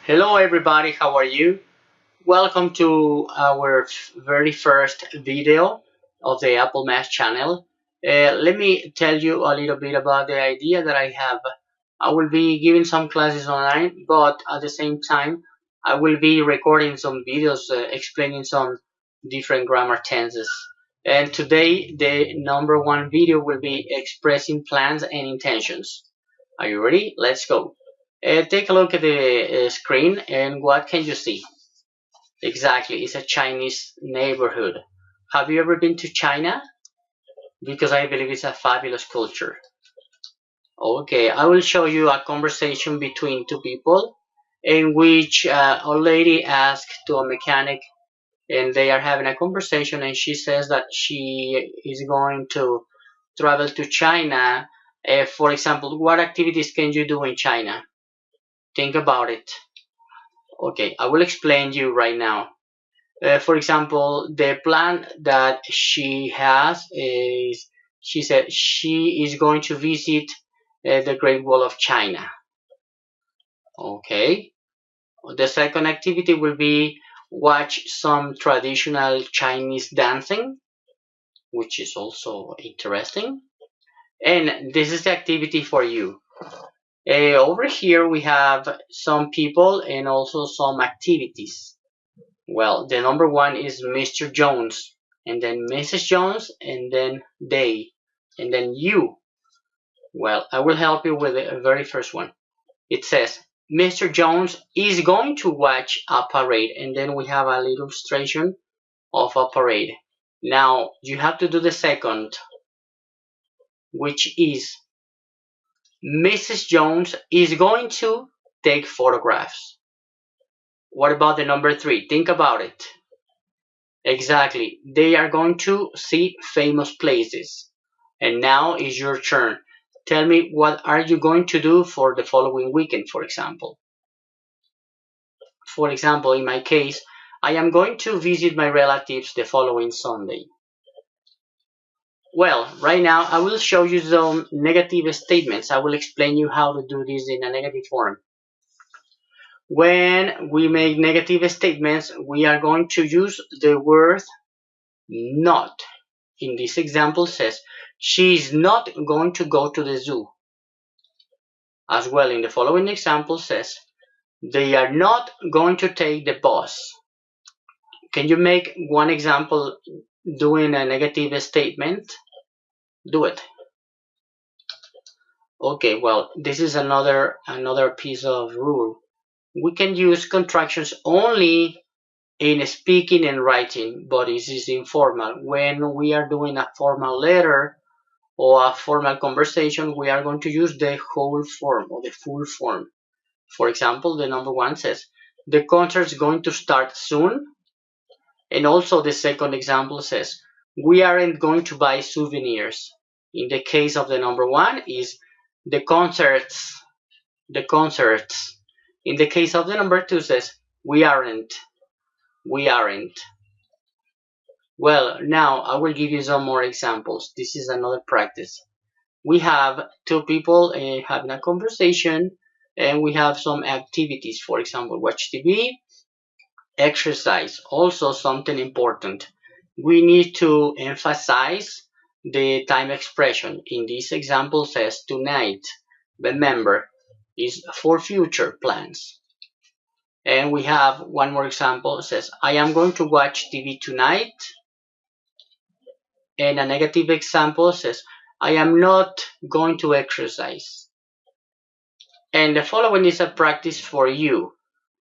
Hello everybody, how are you? Welcome to our very first video of the Apple Math channel. Let me tell you a little bit about the idea that I have. I will be giving some classes online, but at the same time, I will be recording some videos explaining some different grammar tenses. And today, the number one video will be expressing plans and intentions. Are you ready? Let's go. Take a look at the screen and what can you see? Exactly, it's a Chinese neighborhood. Have you ever been to China? Because I believe it's a fabulous culture. Okay, I will show you a conversation between two people in which a lady asked to a mechanic and they are having a conversation and she says that she is going to travel to China. For example, what activities can you do in China? Think about it. Okay, I will explain you right now. For example, the plan that she has is she said she is going to visit the Great Wall of China. Okay. The second activity will be watch some traditional Chinese dancing, which is also interesting. And this is the activity for you. Over here we have some people and also some activities. Well, the number one is Mr. Jones, and then Mrs. Jones, and then they, and then you. Well, I will help you with the very first one. It says, Mr. Jones is going to watch a parade, and then we have a little illustration of a parade. Now, you have to do the second, which is Mrs. Jones is going to take photographs. What about the number three? Think about it. Exactly. They are going to see famous places. And now is your turn. Tell me, what are you going to do for the following weekend, for example? For example, in my case, I am going to visit my relatives the following Sunday. Well, right now I will show you some negative statements. I will explain you how to do this in a negative form. When we make negative statements, we are going to use the word not. In this example says, she is not going to go to the zoo. As well, in the following example says, they are not going to take the bus. Can you make one example doing a negative statement? Do it. Okay, well, this is another piece of rule. We can use contractions only in speaking and writing, but this is informal. When we are doing a formal letter or a formal conversation, we are going to use the whole form or the full form. For example, the number one says, the concert is going to start soon. And also the second example says, we aren't going to buy souvenirs. In the case of the number one is the concerts. In the case of the number two says, we aren't. Well, now I will give you some more examples. This is another practice. We have two people having a conversation and we have some activities. For example, watch TV, exercise. Also something important. We need to emphasize the time expression. In this example says tonight. Remember, is for future plans. And we have one more example. It says, I am going to watch TV tonight. And a negative example says, I am not going to exercise. And the following is a practice for you.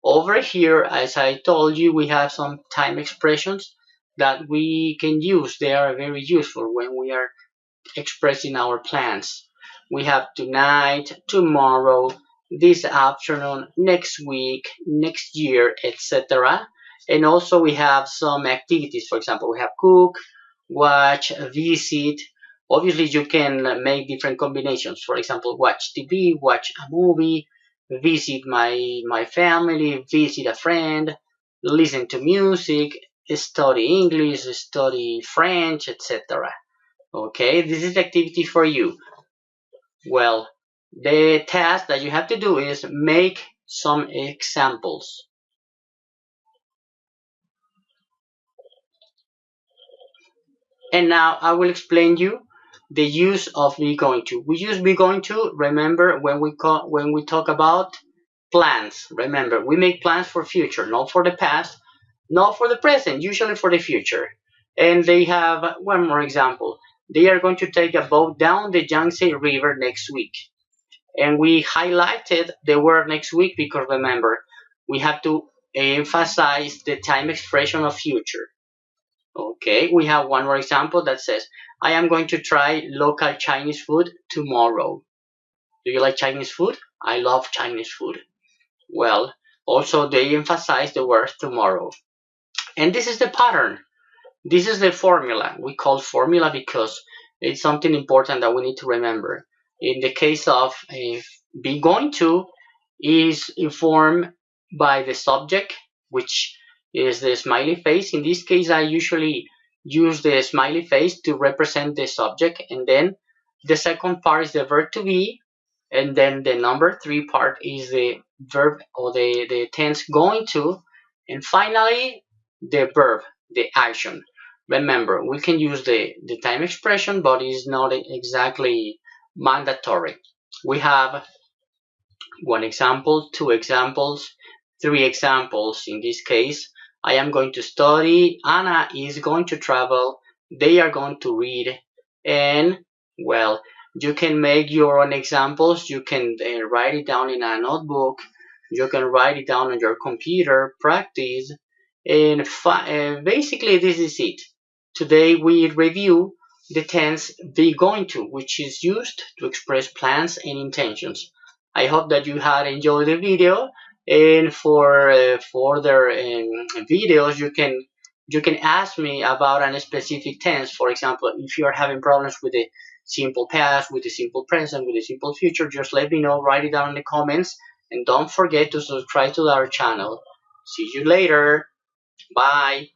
Over here, as I told you, we have some time expressions that we can use. They are very useful when we are expressing our plans. We have tonight, tomorrow, this afternoon, next week, next year, etc. And also we have some activities. For example, we have cook, watch, visit. Obviously, you can make different combinations. For example, watch TV, watch a movie, visit my family, visit a friend, listen to music, study English, study French, etc. Okay, this is the activity for you. Well, the task that you have to do is make some examples. And now I will explain you the use of be going to. We use be going to, remember, when we talk about plans. Remember, we make plans for future, not for the past, not for the present, usually for the future. And they have one more example. They are going to take a boat down the Yangtze River next week. And we highlighted the word next week because remember, we have to emphasize the time expression of future. Okay, we have one more example that says, I am going to try local Chinese food tomorrow. Do you like Chinese food? I love Chinese food. Well, also they emphasize the word tomorrow. And this is the pattern. This is the formula. We call formula because it's something important that we need to remember. In the case of be going to is informed by the subject, which is the smiley face. In this case, I usually use the smiley face to represent the subject, and then the second part is the verb to be, and then the number three part is the verb or the tense going to, and finally the verb, the action. Remember, we can use the time expression, but it's not exactly mandatory. We have one example, two examples, three examples. In this case, I am going to study, Anna is going to travel, they are going to read, and well, you can make your own examples. You can write it down in a notebook. You can write it down on your computer, practice, and basically this is it. Today we review the tense be going to, which is used to express plans and intentions. I hope that you had enjoyed the video, and for further videos you can ask me about a specific tense. For example, if you are having problems with the simple past, with the simple present, with the simple future, just let me know, write it down in the comments, and don't forget to subscribe to our channel. See you later. Bye.